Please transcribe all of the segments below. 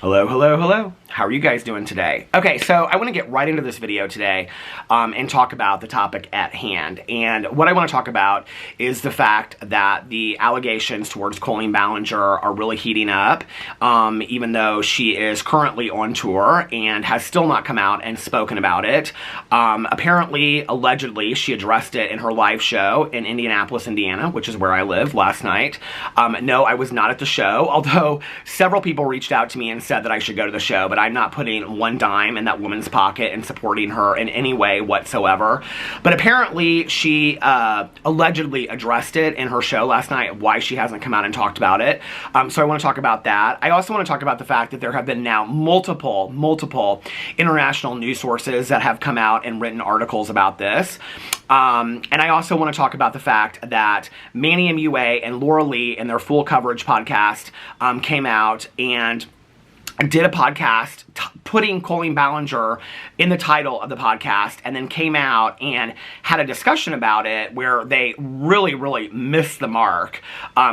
Hello, hello, hello. How are you guys doing today? Okay, so I want to get right into this video today and talk about the topic at hand. And what I want to talk about is the fact that the allegations towards Colleen Ballinger are really heating up, even though she is currently on tour and has still not come out and spoken about it. Apparently, allegedly, she addressed it in her live show in Indianapolis, Indiana, which is where I live, last night. No, I was not at the show, although several people reached out to me and said that I should go to the show, but I'm not putting one dime in that woman's pocket and supporting her in any way whatsoever. But apparently she allegedly addressed it in her show last night, why she hasn't come out and talked about it. So I want to talk about that. I also want to talk about the fact that there have been now multiple international news sources that have come out and written articles about this. And I also want to talk about the fact that Manny Mua and Laura in their full coverage podcast came out and did a podcast putting Colleen Ballinger in the title of the podcast, and then came out and had a discussion about it where they really missed the mark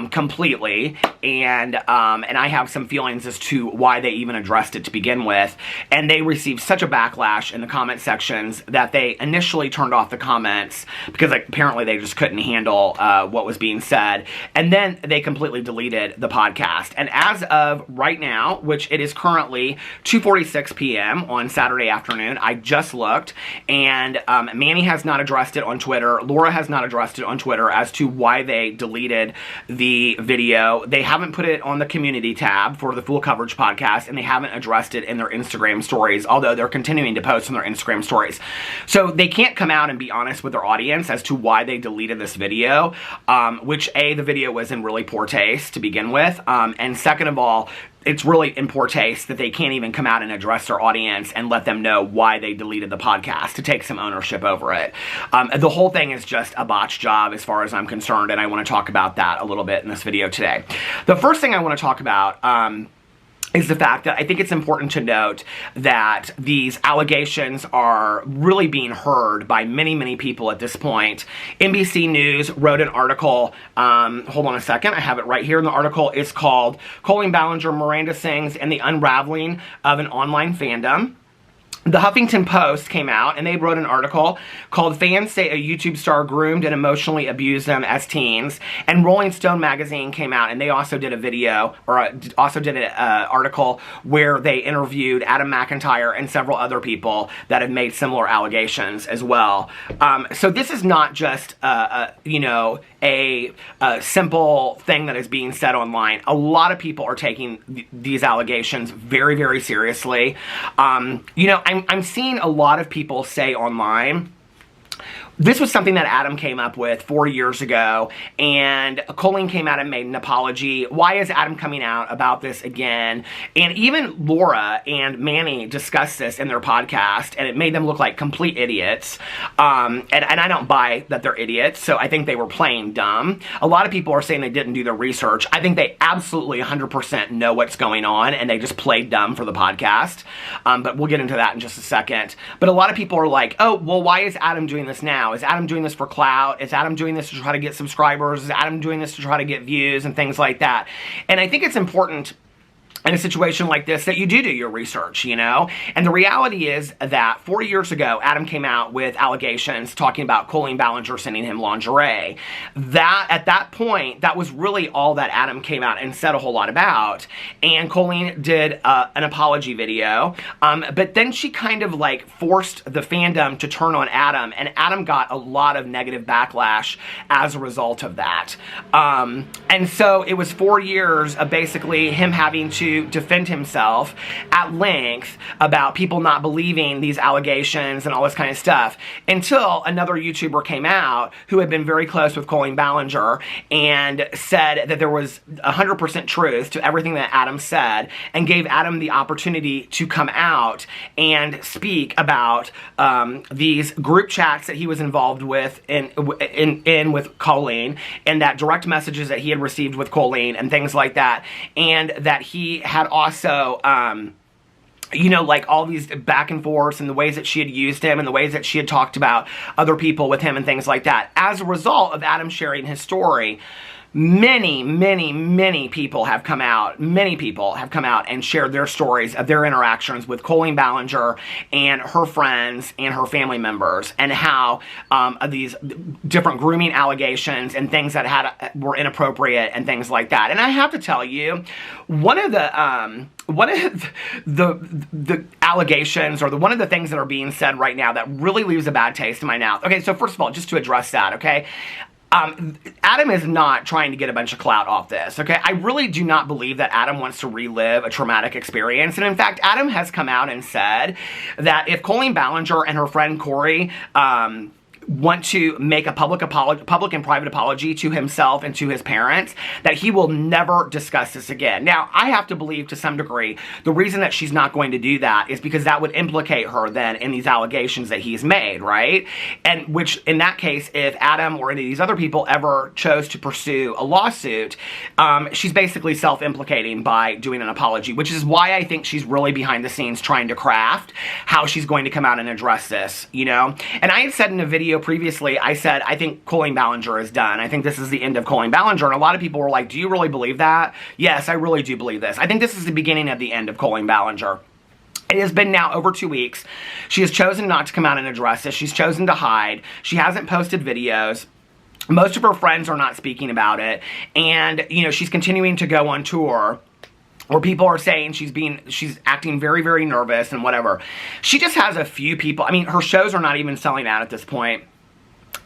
completely, and I have some feelings as to why they even addressed it to begin with. And they received such a backlash in the comment sections that they initially turned off the comments because apparently they just couldn't handle what was being said, and then they completely deleted the podcast. And as of right now, which it is currently 2:46 p.m. on Saturday afternoon, I just looked, and Manny has not addressed it on Twitter. Laura has not addressed it on Twitter as to why they deleted the video. They haven't put it on the community tab for the full coverage podcast, and they haven't addressed it in their Instagram stories, although they're continuing to post on their Instagram stories. So they can't come out and be honest with their audience as to why they deleted this video, which A, the video was in really poor taste to begin with, and second of all, it's really in poor taste that they can't even come out and address their audience and let them know why they deleted the podcast, to take some ownership over it. The whole thing is just a botch job as far as I'm concerned, and I want to talk about that a little bit in this video today. The first thing I want to talk about is the fact that I think it's important to note that these allegations are really being heard by many people at this point. NBC News wrote an article, hold on a second, I have it right here in the article. It's called Colleen Ballinger, Miranda Sings, and the Unraveling of an Online Fandom. The Huffington Post came out and they wrote an article called Fans Say a YouTube Star Groomed and Emotionally Abused Them as Teens. And Rolling Stone magazine came out and they also did a video, or also did an article where they interviewed Adam McIntyre and several other people that have made similar allegations as well. So this is not just, you know, a simple thing that is being said online. A lot of people are taking these allegations very seriously. You know, I'm seeing a lot of people say online, this was something that Adam came up with 4 years ago, and Colleen came out and made an apology. Why is Adam coming out about this again? And even Laura and Manny discussed this in their podcast, and it made them look like complete idiots. And I don't buy that they're idiots, so I think they were playing dumb. A lot of people are saying they didn't do their research. I think they absolutely 100% know what's going on, and they just played dumb for the podcast. But we'll get into that in just a second. But a lot of people are like, oh, well, why is Adam doing this now? Is Adam doing this for clout? Is Adam doing this to try to get subscribers? Is Adam doing this to try to get views and things like that? And I think it's important in a situation like this that you do your research, you know? And the reality is that 4 years ago, Adam came out with allegations talking about Colleen Ballinger sending him lingerie. That, at that point, that was really all that Adam came out and said a whole lot about. And Colleen did an apology video, but then she kind of like forced the fandom to turn on Adam, and Adam got a lot of negative backlash as a result of that. And so it was 4 years of basically him having to defend himself at length about people not believing these allegations and all this kind of stuff, until another YouTuber came out who had been very close with Colleen Ballinger and said that there was 100% truth to everything that Adam said, and gave Adam the opportunity to come out and speak about these group chats that he was involved with with Colleen, and that direct messages that he had received with Colleen and things like that, and that he had also you know, like all these back and forths and the ways that she had used him and the ways that she had talked about other people with him and things like that. As a result of Adam sharing his story, many people have come out. Many people have come out and shared their stories of their interactions with Colleen Ballinger and her friends and her family members, and how these different grooming allegations and things that were inappropriate and things like that. And I have to tell you, one of the allegations, or one of the things that are being said right now that really leaves a bad taste in my mouth. Okay, so first of all, just to address that, okay? Adam is not trying to get a bunch of clout off this, okay? I really do not believe that Adam wants to relive a traumatic experience. And in fact, Adam has come out and said that if Colleen Ballinger and her friend Corey want to make a public and private apology to himself and to his parents, that he will never discuss this again. Now, I have to believe to some degree the reason that she's not going to do that is because that would implicate her then in these allegations that he's made, right? And which, in that case, if Adam or any of these other people ever chose to pursue a lawsuit, she's basically self-implicating by doing an apology, which is why I think she's really behind the scenes trying to craft how she's going to come out and address this, you know? And I had said in a video previously, I said, I think Colleen Ballinger is done. I think this is the end of Colleen Ballinger. And a lot of people were like, do you really believe that? Yes, I really do believe this. I think this is the beginning of the end of Colleen Ballinger. It has been now over 2 weeks. She has chosen not to come out and address this. She's chosen to hide. She hasn't posted videos. Most of her friends are not speaking about it. And, you know, she's continuing to go on tour, where people are saying she's acting very, very nervous and whatever. She just has a few people. I mean, her shows are not even selling out at this point.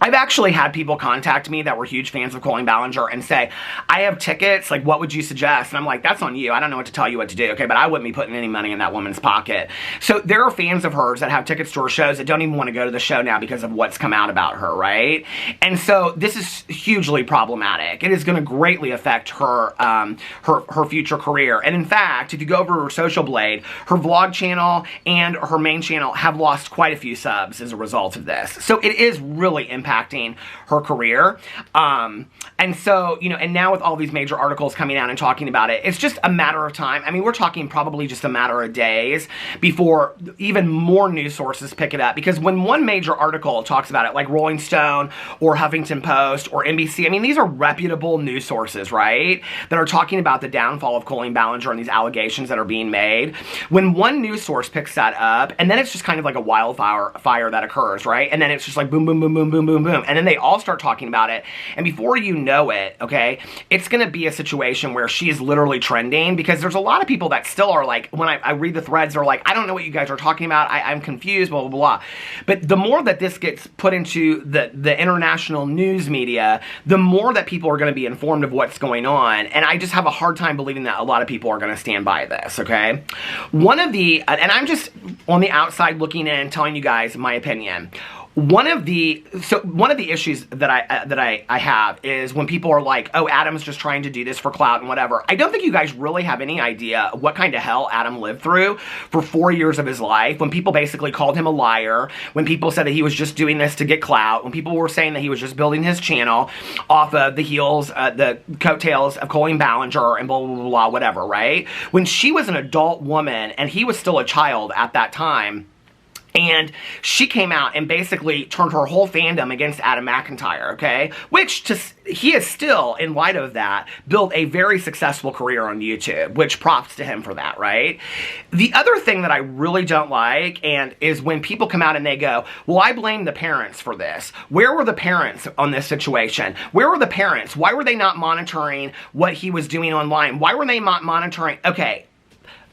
I've actually had people contact me that were huge fans of Colleen Ballinger and say, I have tickets, like, what would you suggest? And I'm like, that's on you. I don't know what to tell you what to do, okay? But I wouldn't be putting any money in that woman's pocket. So there are fans of hers that have tickets to her shows that don't even want to go to the show now because of what's come out about her, right? And so this is hugely problematic. It is going to greatly affect her, her future career. And in fact, if you go over to her Social Blade, her vlog channel and her main channel have lost quite a few subs as a result of this. So it is really impacting her career. And so, you know, and now with all these major articles coming out and talking about it, it's just a matter of time. I mean, we're talking probably just a matter of days before even more news sources pick it up. Because when one major article talks about it, like Rolling Stone or Huffington Post or NBC, I mean, these are reputable news sources, right? That are talking about the downfall of Colleen Ballinger and these allegations that are being made. When one news source picks that up, and then it's just kind of like a wildfire that occurs, right? And then it's just like boom, boom, boom, boom, boom, boom, boom. And then they all start talking about it. And before you know it, okay, it's going to be a situation where she is literally trending, because there's a lot of people that still are like, when I read the threads, they're like, I don't know what you guys are talking about. I'm confused, blah, blah, blah. But the more that this gets put into the international news media, the more that people are going to be informed of what's going on. And I just have a hard time believing that a lot of people are going to stand by this, okay? One of the, and I'm just on the outside looking in, telling you guys my opinion. One of the issues that I have is when people are like, oh, Adam's just trying to do this for clout and whatever. I don't think you guys really have any idea what kind of hell Adam lived through for 4 years of his life, when people basically called him a liar, when people said that he was just doing this to get clout, when people were saying that he was just building his channel off of the heels, the coattails of Colleen Ballinger and blah, blah, blah, blah, whatever, right? When she was an adult woman and he was still a child at that time, and she came out and basically turned her whole fandom against Adam McIntyre, okay? Which, he has still, in light of that, built a very successful career on YouTube, which props to him for that, right? The other thing that I really don't like is when people come out and they go, well, I blame the parents for this. Where were the parents on this situation? Where were the parents? Why were they not monitoring what he was doing online? Why were they not monitoring? Okay,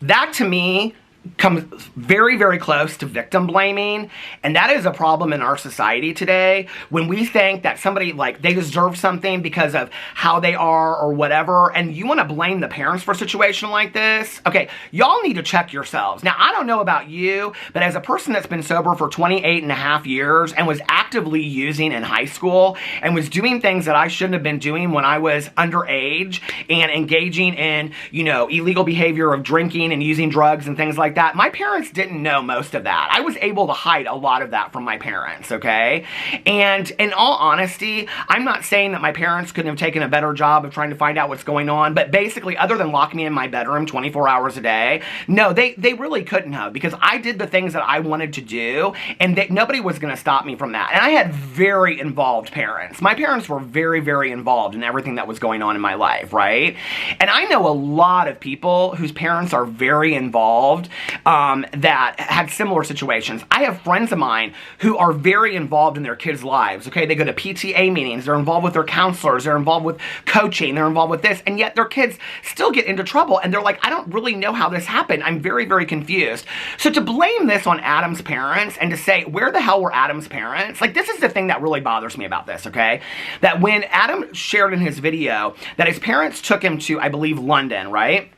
that to me comes very, very close to victim blaming, and that is a problem in our society today, when we think that somebody, like, they deserve something because of how they are or whatever, and you want to blame the parents for a situation like this. Okay, y'all need to check yourselves. Now, I don't know about you, but as a person that's been sober for 28 and a half years and was actively using in high school and was doing things that I shouldn't have been doing when I was underage and engaging in, you know, illegal behavior of drinking and using drugs and things like like that. My parents didn't know most of that. I was able to hide a lot of that from my parents, okay? And in all honesty, I'm not saying that my parents couldn't have taken a better job of trying to find out what's going on, but basically, other than lock me in my bedroom 24 hours a day, no, they really couldn't have, because I did the things that I wanted to do, and nobody was going to stop me from that. And I had very involved parents. My parents were very, very involved in everything that was going on in my life, right? And I know a lot of people whose parents are very involved that had similar situations. I have friends of mine who are very involved in their kids' lives, okay? They go to PTA meetings, they're involved with their counselors, they're involved with coaching, they're involved with this, and yet their kids still get into trouble, and they're like, I don't really know how this happened. I'm very, very confused. So to blame this on Adam's parents and to say, where the hell were Adam's parents? Like, this is the thing that really bothers me about this, okay? That when Adam shared in his video that his parents took him to, I believe, London, right?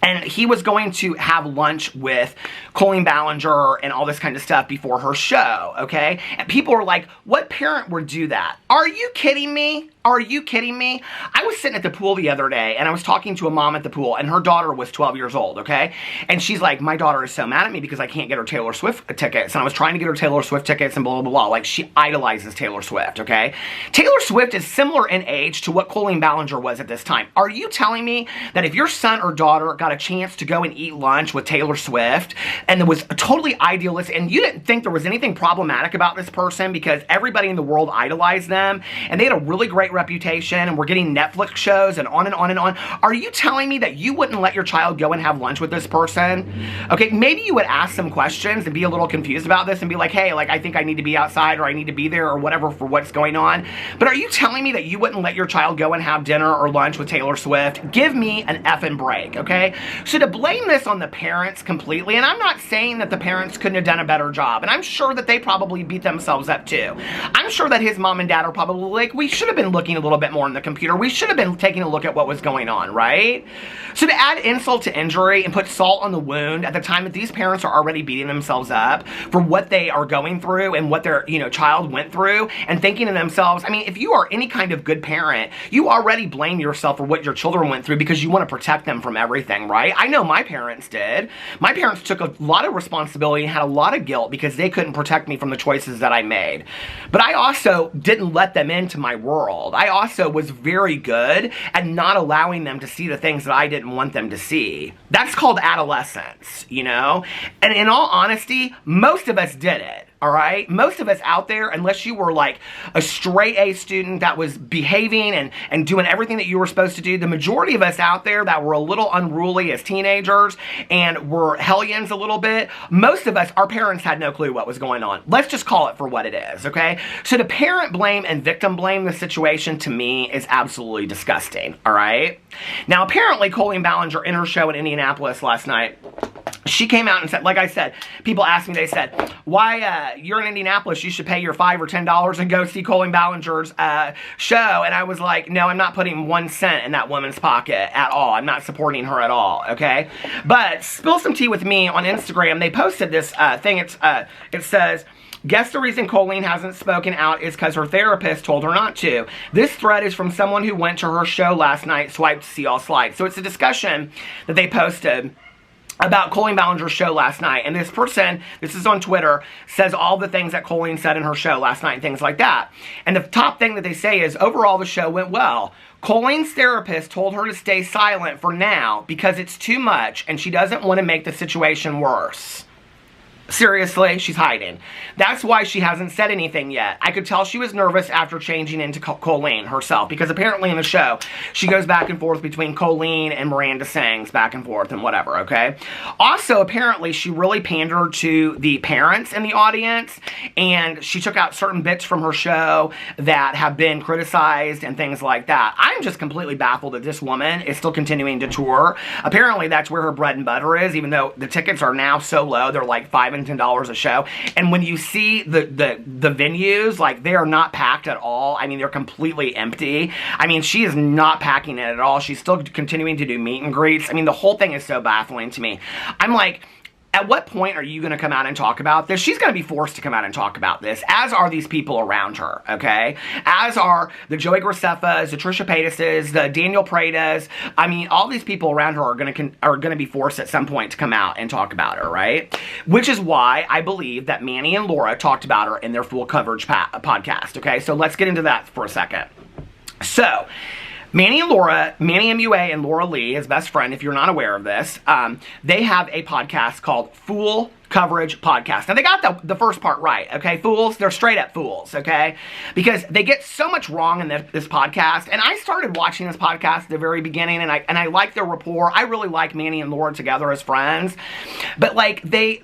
And he was going to have lunch with Colleen Ballinger and all this kind of stuff before her show, okay? And people are like, what parent would do that? Are you kidding me? Are you kidding me? I was sitting at the pool the other day, and I was talking to a mom at the pool, and her daughter was 12 years old, okay? And she's like, my daughter is so mad at me because I can't get her Taylor Swift tickets. And I was trying to get her Taylor Swift tickets and blah, blah, blah. Like, she idolizes Taylor Swift, okay? Taylor Swift is similar in age to what Colleen Ballinger was at this time. Are you telling me that if your son or daughter got a chance to go and eat lunch with Taylor Swift, and it was totally idealistic, and you didn't think there was anything problematic about this person because everybody in the world idolized them, and they had a really great reputation, and we're getting Netflix shows and on and on and on. Are you telling me that you wouldn't let your child go and have lunch with this person? Okay, maybe you would ask some questions and be a little confused about this and be like, hey, like, I think I need to be outside, or I need to be there, or whatever for what's going on. But are you telling me that you wouldn't let your child go and have dinner or lunch with Taylor Swift? Give me an effing break, okay? So to blame this on the parents completely, and I'm not saying that the parents couldn't have done a better job, and I'm sure that they probably beat themselves up too. I'm sure that his mom and dad are probably like, we should have been looking a little bit more on the computer. We should have been taking a look at what was going on, right? So to add insult to injury and put salt on the wound at the time that these parents are already beating themselves up for what they are going through and what their, child went through, and thinking to themselves, I mean, if you are any kind of good parent, you already blame yourself for what your children went through because you want to protect them from everything, right? I know my parents did. My parents took a lot of responsibility and had a lot of guilt because they couldn't protect me from the choices that I made. But I also didn't let them into my world. I also was very good at not allowing them to see the things that I didn't want them to see. That's called adolescence, And in all honesty, most of us did it. All right? Most of us out there, unless you were like a straight A student that was behaving and doing everything that you were supposed to do, the majority of us out there that were a little unruly as teenagers and were hellions a little bit, most of us, our parents had no clue what was going on. Let's just call it for what it is, okay? So to parent blame and victim blame the situation, to me, is absolutely disgusting, all right? Now, apparently, Colleen Ballinger, in her show in Indianapolis last night, she came out and said, like I said, people asked me, they said, why, you're in Indianapolis, you should pay your $5 or $10 and go see Colleen Ballinger's show. And I was like, no, I'm not putting 1 cent in that woman's pocket at all. I'm not supporting her at all, okay? But Spill Some Tea with Me on Instagram, they posted this thing. It says, guess the reason Colleen hasn't spoken out is because her therapist told her not to. This thread is from someone who went to her show last night, Swipe to see all slides. So it's a discussion that they posted about Colleen Ballinger's show last night. And this person, this is on Twitter, says all the things that Colleen said in her show last night and things like that. And the top thing that they say is, overall, the show went well. Colleen's therapist told her to stay silent for now because it's too much and she doesn't want to make the situation worse. Seriously, she's hiding. That's why she hasn't said anything yet. I could tell she was nervous after changing into Colleen herself, because apparently in the show, she goes back and forth between Colleen and Miranda Sings, back and forth and whatever, okay? Also, apparently, she really pandered to the parents in the audience, and she took out certain bits from her show that have been criticized and things like that. I'm just completely baffled that this woman is still continuing to tour. Apparently, that's where her bread and butter is, even though the tickets are now so low, they're like $5 and $10 a show. And when you see the venues, like, they are not packed at all. I mean, they're completely empty. I mean, she is not packing it at all. She's still continuing to do meet and greets. I mean, the whole thing is so baffling to me. I'm like, At what point are you going to come out and talk about this? She's going to be forced to come out and talk about this, as are these people around her, okay? As are the Joey Graceffas, the Trisha Paytases, the Daniel Pradas. I mean, all these people around her are going to be forced at some point to come out and talk about her, right? Which is why I believe that Manny and Laura talked about her in their full coverage podcast, okay? So let's get into that for a second. So, Manny and Mua and Laura Lee, his best friend, if you're not aware of this, they have a podcast called Full Coverage Podcast. Now, they got the first part right, okay? Fools, they're straight up fools, okay? Because they get so much wrong in this podcast, and I started watching this podcast at the very beginning, and I like their rapport. I really like Manny and Laura together as friends, but, like, they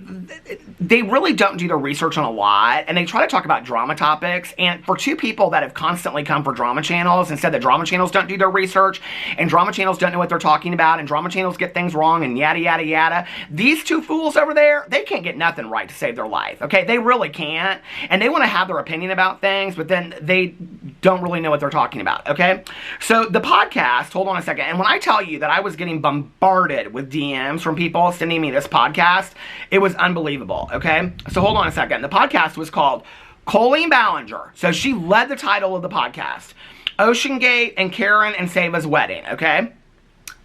really don't do their research on a lot, and they try to talk about drama topics, and for two people that have constantly come for drama channels, and said that drama channels don't do their research, and drama channels don't know what they're talking about, and drama channels get things wrong, and yada, yada, yada, these two fools over there, they can't get nothing right to save their life, okay? They really can't, and they want to have their opinion about things, but then they don't really know what they're talking about, okay? So the podcast, hold on a second, and when I tell you that I was getting bombarded with DMs from people sending me this podcast, it was unbelievable, okay? So hold on a second. The podcast was called Colleen Ballinger. So she led the title of the podcast, Ocean Gate and Karen and Seva's Wedding, okay?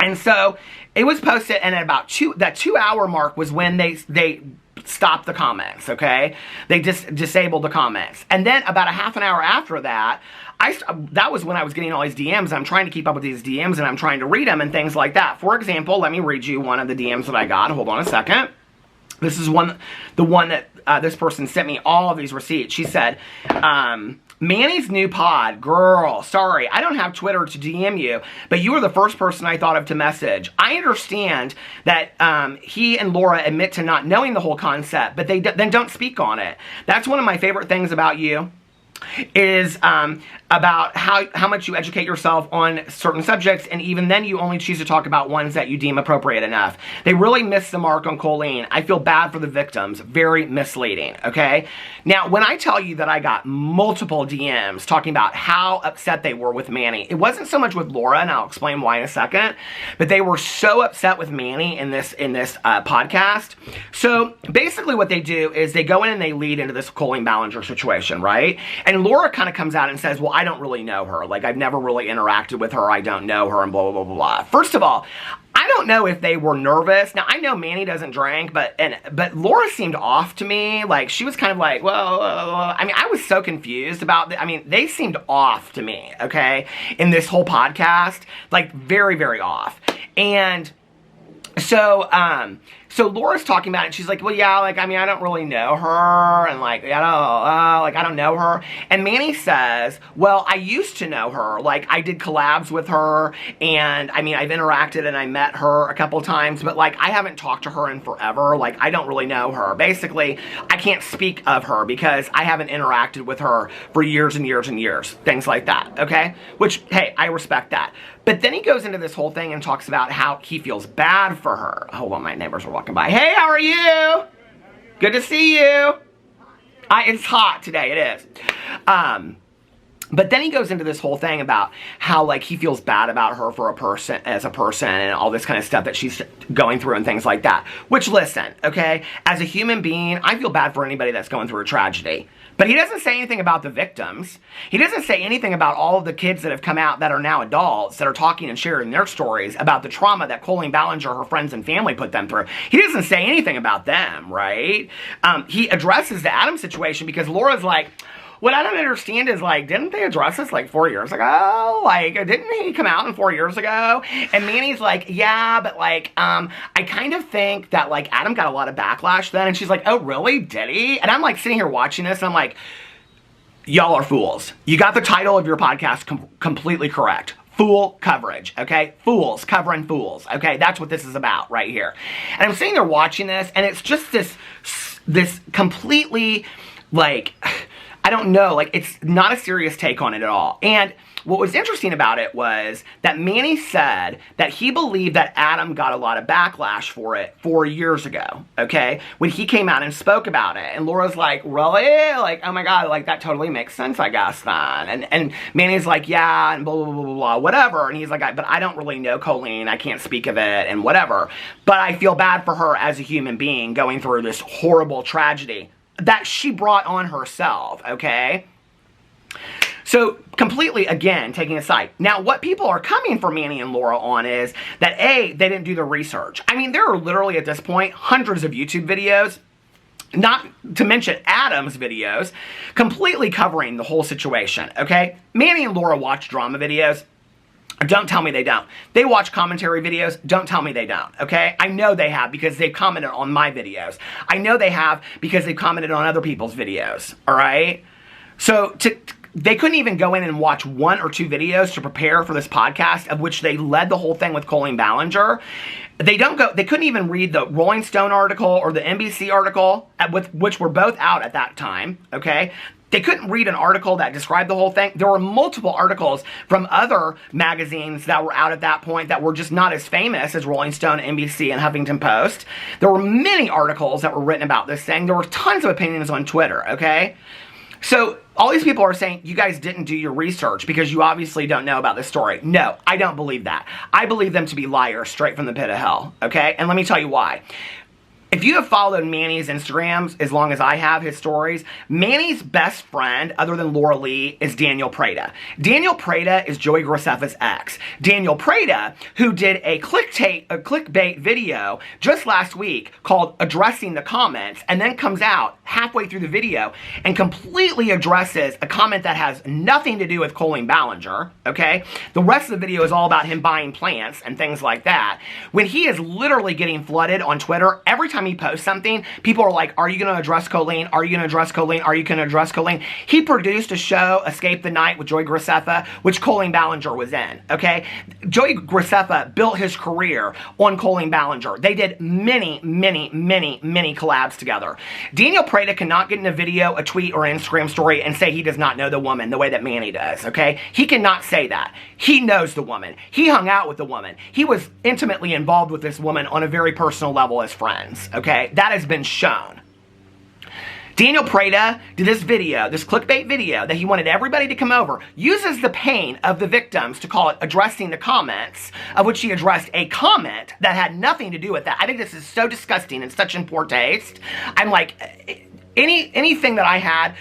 And so it was posted, and at about that 2 hour mark was when they stopped the comments, okay? They just disabled the comments. And then about a half an hour after that, that was when I was getting all these DMs. I'm trying to keep up with these DMs, and I'm trying to read them and things like that. For example, let me read you one of the DMs that I got. Hold on a second. This is the one that this person sent me all of these receipts. She said, Manny's new pod, girl, sorry, I don't have Twitter to DM you, but you were the first person I thought of to message. I understand that he and Laura admit to not knowing the whole concept, but they then don't speak on it. That's one of my favorite things about you, is about how much you educate yourself on certain subjects, and even then you only choose to talk about ones that you deem appropriate enough. They really missed the mark on Colleen. I feel bad for the victims. Very misleading, okay? Now, when I tell you that I got multiple DMs talking about how upset they were with Manny, it wasn't so much with Laura, and I'll explain why in a second, but they were so upset with Manny in this podcast. So basically what they do is they go in and they lead into this Colleen Ballinger situation, right? And Laura kind of comes out and says, well, I don't really know her. Like, I've never really interacted with her. I don't know her, and blah, blah, blah, blah. First of all, I don't know if they were nervous. Now, I know Manny doesn't drink, but Laura seemed off to me. Like, she was kind of like, well, I mean, I was so confused about I mean, they seemed off to me, okay, in this whole podcast. Like, very, very off. And so Laura's talking about it, and she's like, well, yeah, like, I mean, I don't really know her, and, like, I don't know her. And Manny says, well, I used to know her. Like, I did collabs with her, and, I mean, I've interacted and I met her a couple times, but, like, I haven't talked to her in forever. Like, I don't really know her. Basically, I can't speak of her because I haven't interacted with her for years and years and years. Things like that, okay? Which, hey, I respect that. But then he goes into this whole thing and talks about how he feels bad for her. Hold on, my neighbors are walking by. Hey, how are you? Good to see you. It's hot today, it is. But then he goes into this whole thing about how, like, he feels bad about her as a person and all this kind of stuff that she's going through and things like that. Which, listen, okay, as a human being, I feel bad for anybody that's going through a tragedy. But he doesn't say anything about the victims. He doesn't say anything about all of the kids that have come out that are now adults that are talking and sharing their stories about the trauma that Colleen Ballinger, her friends and family put them through. He doesn't say anything about them, right? He addresses the Adam situation because Laura's like, what I don't understand is, like, didn't they address this, like, 4 years ago? Like, didn't he come out 4 years ago? And Manny's like, yeah, but, like, I kind of think that, like, Adam got a lot of backlash then. And she's like, oh, really? Did he? And I'm, like, sitting here watching this, and I'm like, y'all are fools. You got the title of your podcast completely correct. Fool coverage, okay? Fools covering fools, okay? That's what this is about right here. And I'm sitting there watching this, and it's just this completely, like, I don't know, like, it's not a serious take on it at all. And what was interesting about it was that Manny said that he believed that Adam got a lot of backlash for it 4 years ago, okay? When he came out and spoke about it. And Laura's like, really? Like, oh my God, like that totally makes sense, I guess, then. And Manny's like, yeah, and blah, blah, blah, blah, blah, whatever. And he's like, but I don't really know Colleen. I can't speak of it and whatever. But I feel bad for her as a human being going through this horrible tragedy that she brought on herself, okay? So, completely, again, taking a side. Now, what people are coming for Manny and Laura on is that, A, they didn't do the research. I mean, there are literally, at this point, hundreds of YouTube videos, not to mention Adam's videos, completely covering the whole situation, okay? Manny and Laura watch drama videos. Don't tell me they don't. They watch commentary videos. Don't tell me they don't, okay? I know they have because they've commented on my videos. I know they have because they've commented on other people's videos, all right? So, they couldn't even go in and watch 1 or 2 videos to prepare for this podcast, of which they led the whole thing with Colleen Ballinger. They couldn't even read the Rolling Stone article or the NBC article, which were both out at that time, okay? They couldn't read an article that described the whole thing. There were multiple articles from other magazines that were out at that point that were just not as famous as Rolling Stone, NBC, and Huffington Post. There were many articles that were written about this thing. There were tons of opinions on Twitter, okay? So, all these people are saying, you guys didn't do your research because you obviously don't know about this story. No, I don't believe that. I believe them to be liars straight from the pit of hell, okay? And let me tell you why. If you have followed Manny's Instagrams as long as I have, his stories, Manny's best friend, other than Laura Lee, is Daniel Prada. Daniel Prada is Joey Graceffa's ex. Daniel Prada, who did a clickbait video just last week called Addressing the Comments, and then comes out halfway through the video and completely addresses a comment that has nothing to do with Colleen Ballinger, okay? The rest of the video is all about him buying plants and things like that. When he is literally getting flooded on Twitter, every time he posts something, people are like, are you going to address Colleen? Are you going to address Colleen? Are you going to address Colleen? He produced a show, Escape the Night with Joey Graceffa, which Colleen Ballinger was in, okay? Joey Graceffa built his career on Colleen Ballinger. They did many, many, many, many collabs together. Daniel Prada cannot get in a video, a tweet, or an Instagram story and say he does not know the woman the way that Manny does, okay? He cannot say that. He knows the woman. He hung out with the woman. He was intimately involved with this woman on a very personal level as friends. Okay, that has been shown. Daniel Prada did this video, this clickbait video that he wanted everybody to come over, uses the pain of the victims to call it Addressing the Comments, of which he addressed a comment that had nothing to do with that. I think this is so disgusting and such in poor taste. I'm like, anything that I had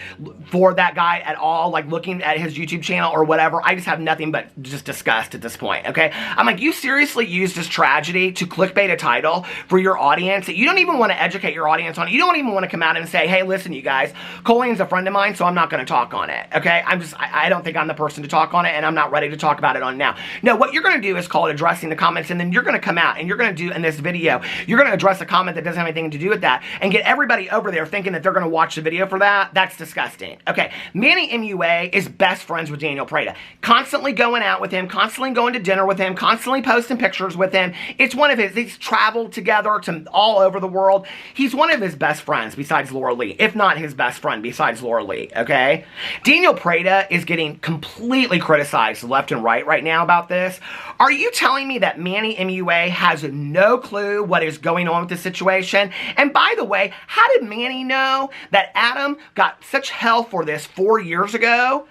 for that guy at all, like looking at his YouTube channel or whatever, I just have nothing but just disgust at this point, okay? I'm like, you seriously used this tragedy to clickbait a title for your audience that you don't even want to educate your audience on. You don't even want to come out and say, hey, listen, you guys, Colleen's a friend of mine, so I'm not going to talk on it, okay? I don't think I'm the person to talk on it, and I'm not ready to talk about it on now. No, what you're going to do is call it Addressing the Comments, and then you're going to come out and you're going to do in this video, you're going to address a comment that doesn't have anything to do with that and get everybody over there thinking that they're going to watch the video for that. That's disgusting. Okay, Manny Mua is best friends with Daniel Prada. Constantly going out with him, constantly going to dinner with him, constantly posting pictures with him. It's one of his, he's traveled together to all over the world. He's one of his best friends besides Laura Lee, if not his best friend besides Laura Lee, okay? Daniel Prada is getting completely criticized left and right now about this. Are you telling me that Manny Mua has no clue what is going on with the situation? And by the way, how did Manny know that Adam got such hell for this 4 years ago?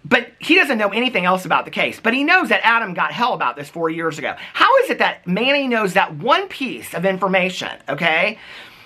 But he doesn't know anything else about the case. But he knows that Adam got hell about this 4 years ago. How is it that Manny knows that one piece of information, okay?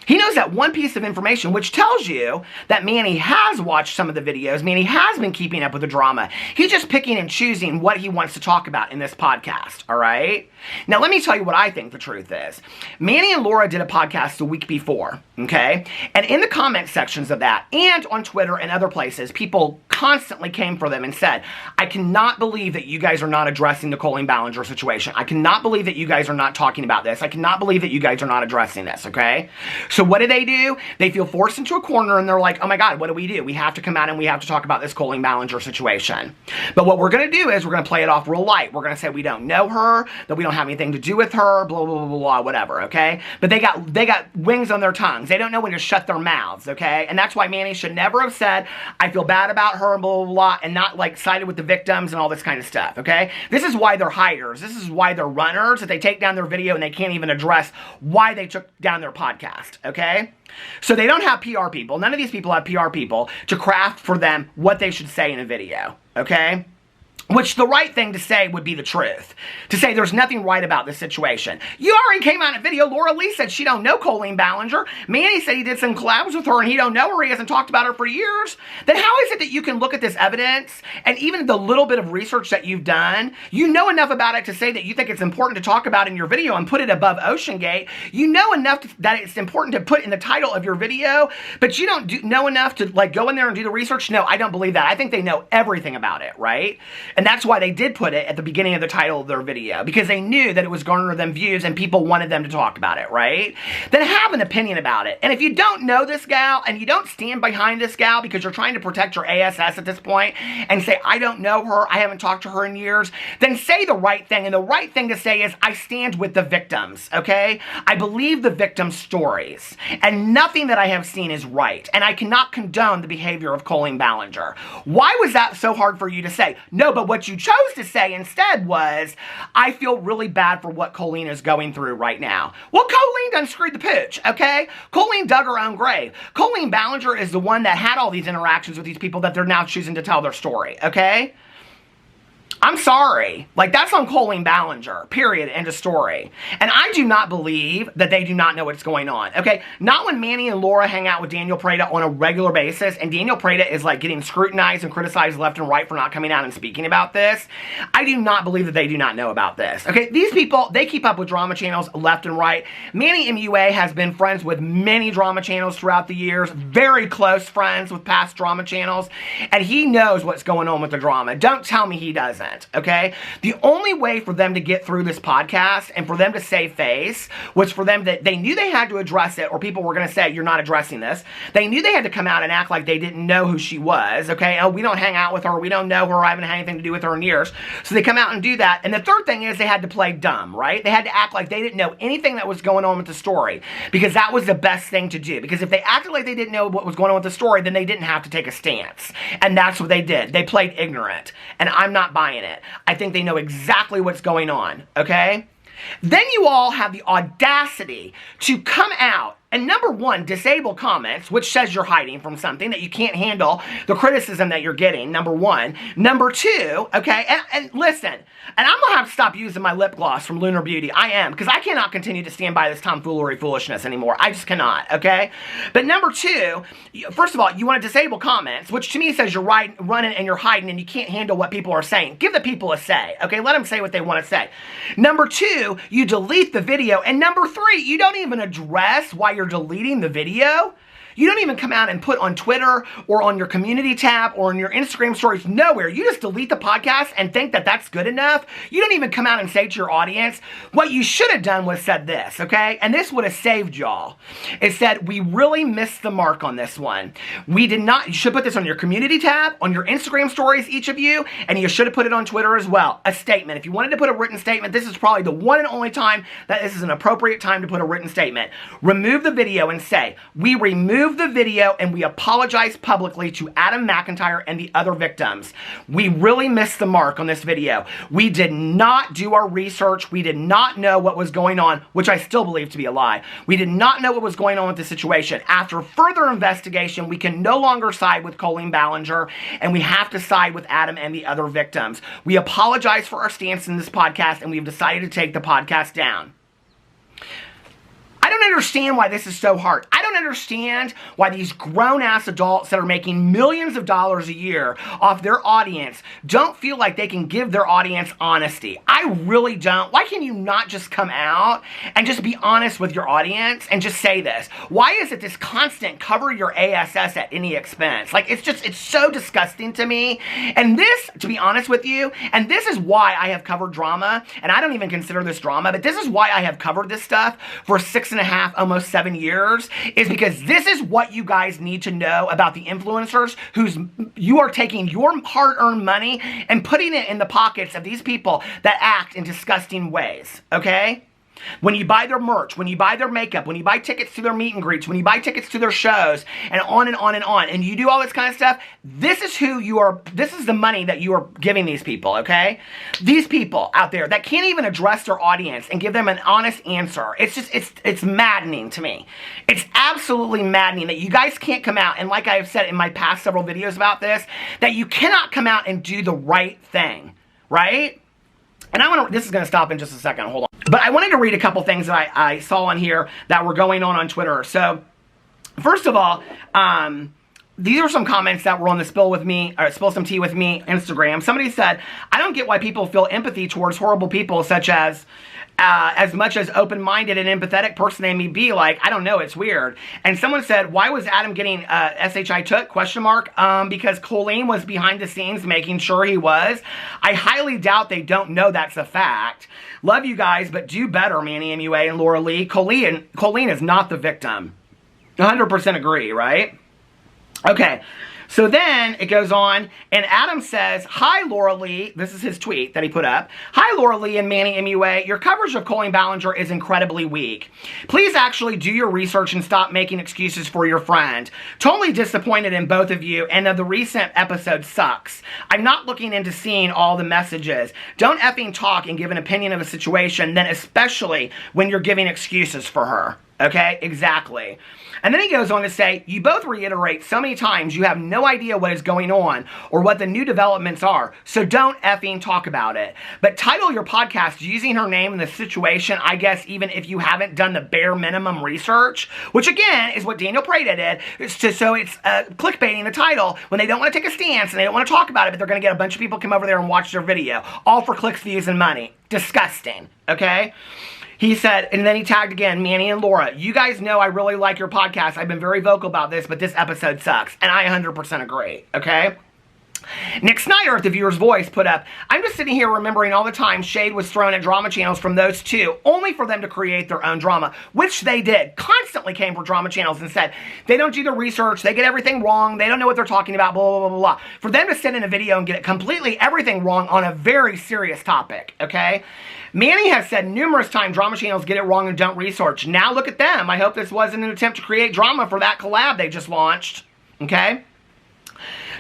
He knows that one piece of information, which tells you that Manny has watched some of the videos. Manny has been keeping up with the drama. He's just picking and choosing what he wants to talk about in this podcast, all right? Now, let me tell you what I think the truth is. Manny and Laura did a podcast the week before, okay? And in the comment sections of that, and on Twitter and other places, people constantly came for them and said, I cannot believe that you guys are not addressing the Colleen Ballinger situation. I cannot believe that you guys are not talking about this. I cannot believe that you guys are not addressing this, okay? So what do? They feel forced into a corner and they're like, oh my God, what do? We have to come out and we have to talk about this Colleen Ballinger situation. But what we're going to do is we're going to play it off real light. We're going to say we don't know her, that we don't have anything to do with her, blah, blah, blah, blah, blah, whatever, okay? But they got wings on their tongues. They don't know when to shut their mouths, okay? And that's why Manny should never have said, I feel bad about her, blah, blah, blah, and not like sided with the victims and all this kind of stuff, okay? This is why they're hiders. This is why they're runners, that they take down their video and they can't even address why they took down their podcast, okay? So they don't have PR people. None of these people have PR people to craft for them what they should say in a video, okay? Which the right thing to say would be the truth. To say there's nothing right about this situation. You already came out in a video. Laura Lee said she don't know Colleen Ballinger. Manny said he did some collabs with her and he don't know her. He hasn't talked about her for years. Then how is it that you can look at this evidence and even the little bit of research that you've done, you know enough about it to say that you think it's important to talk about in your video and put it above OceanGate. You know enough that it's important to put in the title of your video, but you don't know enough to like go in there and do the research? No, I don't believe that. I think they know everything about it, right? And that's why they did put it at the beginning of the title of their video, because they knew that it was garnering them views and people wanted them to talk about it, right? Then have an opinion about it. And if you don't know this gal and you don't stand behind this gal because you're trying to protect your ASS at this point and say, I don't know her, I haven't talked to her in years, then say the right thing. And the right thing to say is, I stand with the victims, okay? I believe the victims' stories. And nothing that I have seen is right. And I cannot condone the behavior of Colleen Ballinger. Why was that so hard for you to say? No, but what you chose to say instead was, I feel really bad for what Colleen is going through right now. Well, Colleen done screwed the pooch, okay? Colleen dug her own grave. Colleen Ballinger is the one that had all these interactions with these people that they're now choosing to tell their story, okay? I'm sorry. Like, that's on Colleen Ballinger, period, end of story. And I do not believe that they do not know what's going on, okay? Not when Manny and Laura hang out with Daniel Prada on a regular basis, and Daniel Prada is, like, getting scrutinized and criticized left and right for not coming out and speaking about this. I do not believe that they do not know about this, okay? These people, they keep up with drama channels left and right. Manny Mua has been friends with many drama channels throughout the years, very close friends with past drama channels, and he knows what's going on with the drama. Don't tell me he doesn't. Okay? The only way for them to get through this podcast and for them to save face was for them that they knew they had to address it, or people were going to say, you're not addressing this. They knew they had to come out and act like they didn't know who she was, okay? Oh, we don't hang out with her, we don't know her, I haven't had anything to do with her in years. So they come out and do that. And the third thing is they had to play dumb, right? They had to act like they didn't know anything that was going on with the story, because that was the best thing to do. Because if they acted like they didn't know what was going on with the story, then they didn't have to take a stance. And that's what they did. They played ignorant. And I'm not buying it. I think they know exactly what's going on, okay? Then you all have the audacity to come out and, number one, disable comments, which says you're hiding from something, that you can't handle the criticism that you're getting, number one. Number two, okay, and listen, and I'm going to have to stop using my lip gloss from Lunar Beauty. I am, because I cannot continue to stand by this tomfoolery foolishness anymore. I just cannot, okay? But number two, first of all, you want to disable comments, which to me says you're running and you're hiding and you can't handle what people are saying. Give the people a say, okay? Let them say what they want to say. Number two, you delete the video. And number three, you don't even address why you're deleting the video. You don't even come out and put on Twitter or on your community tab or on your Instagram stories, nowhere. You just delete the podcast and think that that's good enough. You don't even come out and say to your audience, what you should have done was said this, okay? And this would have saved y'all. It said, we really missed the mark on this one. We did not, you should put this on your community tab, on your Instagram stories, each of you, and you should have put it on Twitter as well. A statement. If you wanted to put a written statement, this is probably the one and only time that this is an appropriate time to put a written statement. Remove the video and say, we removed the video and we apologize publicly to Adam McIntyre and the other victims. We really missed the mark on this video. We did not do our research. We did not know what was going on, which I still believe to be a lie. We did not know what was going on with the situation. After further investigation, we can no longer side with Colleen Ballinger, and we have to side with Adam and the other victims. We apologize for our stance in this podcast, and we've decided to take the podcast down. I don't understand why this is so hard. I don't don't understand why these grown-ass adults that are making millions of dollars a year off their audience don't feel like they can give their audience honesty. I really don't. Why can you not just come out and just be honest with your audience and just say this? Why is it this constant cover your ass at any expense? Like, it's so disgusting to me. And this, to be honest with you, and this is why I have covered drama, and I don't even consider this drama, but this is why I have covered this stuff for 6.5, almost 7 years, is because this is what you guys need to know about the influencers you are taking your hard-earned money and putting it in the pockets of these people that act in disgusting ways, okay? When you buy their merch, when you buy their makeup, when you buy tickets to their meet and greets, when you buy tickets to their shows, and on and on and on, and you do all this kind of stuff, this is the money that you are giving these people, okay? These people out there that can't even address their audience and give them an honest answer. It's maddening to me. It's absolutely maddening that you guys can't come out, and like I have said in my past several videos about this, that you cannot come out and do the right thing, right? And this is going to stop in just a second, hold on. But I wanted to read a couple things that I saw on here that were going on Twitter. So, first of all, these are some comments that were on the Spill Some Tea With Me Instagram. Somebody said, I don't get why people feel empathy towards horrible people such as much as open-minded and empathetic person they may be. Like, I don't know, it's weird. And someone said, why was Adam getting SHI took? ? Because Colleen was behind the scenes making sure he was. I highly doubt they don't know that's a fact. Love you guys, but do better, Manny Mua and Laura Lee. Colleen is not the victim. 100% agree, right? Okay. So then it goes on, and Adam says, hi, Laura Lee. This is his tweet that he put up. Hi, Laura Lee and Manny Mua. Your coverage of Colleen Ballinger is incredibly weak. Please actually do your research and stop making excuses for your friend. Totally disappointed in both of you, and the recent episode sucks. I'm not looking into seeing all the messages. Don't effing talk and give an opinion of a situation, then especially when you're giving excuses for her. Okay, exactly. And then he goes on to say, you both reiterate so many times you have no idea what is going on or what the new developments are, so don't effing talk about it. But title your podcast using her name in the situation, I guess, even if you haven't done the bare minimum research, which again is what Daniel Prada did, so it's clickbaiting the title when they don't want to take a stance and they don't want to talk about it, but they're going to get a bunch of people come over there and watch their video, all for clicks, views, and money. Disgusting, okay? He said, and then he tagged again, Manny and Laura, you guys know I really like your podcast. I've been very vocal about this, but this episode sucks. And I 100% agree, okay? Nick Snyder at The Viewer's Voice put up, I'm just sitting here remembering all the time shade was thrown at drama channels from those two, only for them to create their own drama, which they did. Constantly came for drama channels and said, they don't do the research, they get everything wrong, they don't know what they're talking about, blah, blah, blah, blah, blah. For them to send in a video and get completely everything wrong on a very serious topic, okay? Manny has said numerous times drama channels get it wrong and don't research. Now look at them. I hope this wasn't an attempt to create drama for that collab they just launched, okay?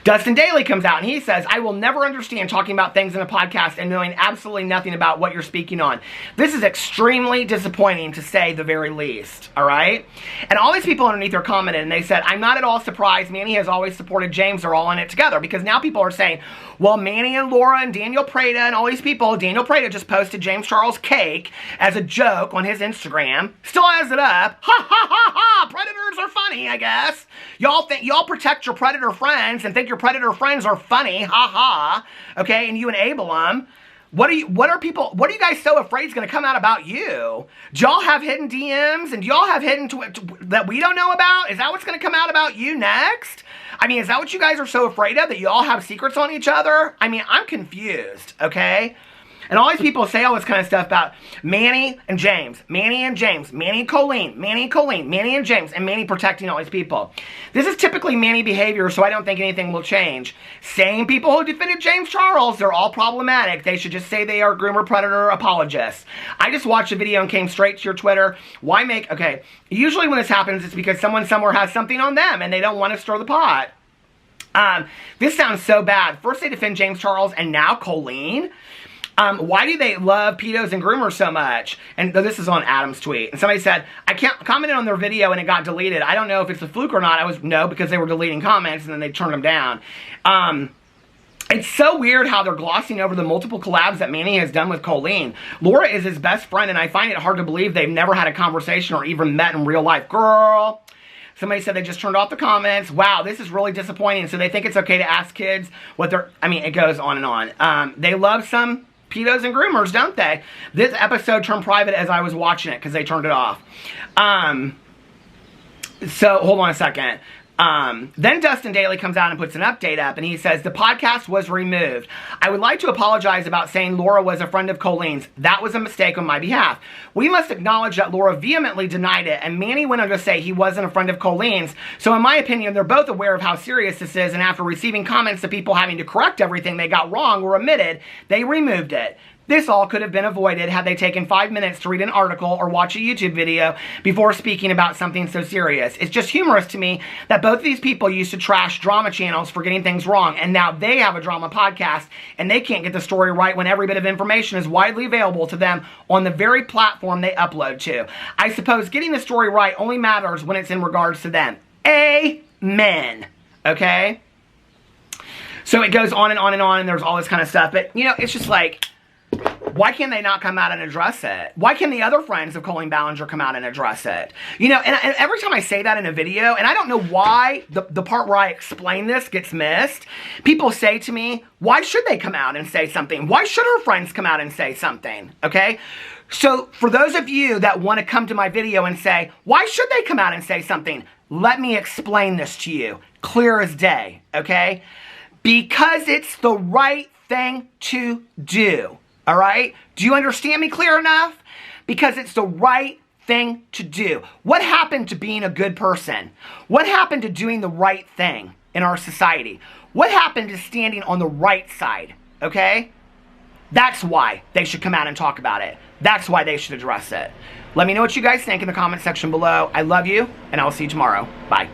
Dustin Daly comes out and he says, I will never understand talking about things in a podcast and knowing absolutely nothing about what you're speaking on. This is extremely disappointing to say the very least, all right? And all these people underneath are commented and they said, I'm not at all surprised. Manny has always supported James. They're all in it together, because now people are saying, well, Manny and Laura and Daniel Prada and all these people, Daniel Prada just posted James Charles' cake as a joke on his Instagram. Still has it up. Ha ha ha ha! Predators are funny, I guess. Y'all protect your predator friends and think your predator friends are funny. Ha ha. Okay, and you enable them. What are you guys so afraid is going to come out about you? Do y'all have hidden DMs and do y'all have hidden that we don't know about? Is that what's going to come out about you next? I mean, is that what you guys are so afraid of, that you all have secrets on each other? I mean, I'm confused, okay? And all these people say all this kind of stuff about Manny and James, Manny and James, Manny and Colleen, Manny and Colleen, Manny and James, and Manny protecting all these people. This is typically Manny behavior, so I don't think anything will change. Same people who defended James Charles, they're all problematic. They should just say they are groomer predator apologists. I just watched a video and came straight to your Twitter. Why make, okay, usually when this happens, it's because someone somewhere has something on them and they don't want to stir the pot. This sounds so bad. First they defend James Charles and now Colleen. Why do they love pedos and groomers so much? And this is on Adam's tweet. And somebody said, I commented on their video and it got deleted. I don't know if it's a fluke or not. No, because they were deleting comments and then they turned them down. It's so weird how they're glossing over the multiple collabs that Manny has done with Colleen. Laura is his best friend, and I find it hard to believe they've never had a conversation or even met in real life. Girl, Somebody said they just turned off the comments. Wow, this is really disappointing. So they think it's okay to ask kids what they're, I mean, it goes on and on. They love some pedos and groomers, don't they? This episode turned private as I was watching it because they turned it off. So, hold on a second. Then Dustin Daly comes out and puts an update up, and he says, the podcast was removed. I would like to apologize about saying Laura was a friend of Colleen's. That was a mistake on my behalf. We must acknowledge that Laura vehemently denied it, and Manny went on to say he wasn't a friend of Colleen's. So in my opinion, they're both aware of how serious this is, and after receiving comments of people having to correct everything they got wrong or omitted, they removed it. This all could have been avoided had they taken 5 minutes to read an article or watch a YouTube video before speaking about something so serious. It's just humorous to me that both of these people used to trash drama channels for getting things wrong, and now they have a drama podcast, and they can't get the story right when every bit of information is widely available to them on the very platform they upload to. I suppose getting the story right only matters when it's in regards to them. Amen. Okay? So it goes on and on and on, and there's all this kind of stuff, but, you know, it's just like, why can't they not come out and address it? Why can the other friends of Colleen Ballinger come out and address it? You know, and every time I say that in a video, and I don't know why the part where I explain this gets missed, people say to me, why should they come out and say something? Why should her friends come out and say something? Okay? So for those of you that want to come to my video and say, why should they come out and say something? Let me explain this to you. Clear as day. Okay? Because it's the right thing to do. All right? Do you understand me clear enough? Because it's the right thing to do. What happened to being a good person? What happened to doing the right thing in our society? What happened to standing on the right side? Okay? That's why they should come out and talk about it. That's why they should address it. Let me know what you guys think in the comment section below. I love you, and I will see you tomorrow. Bye.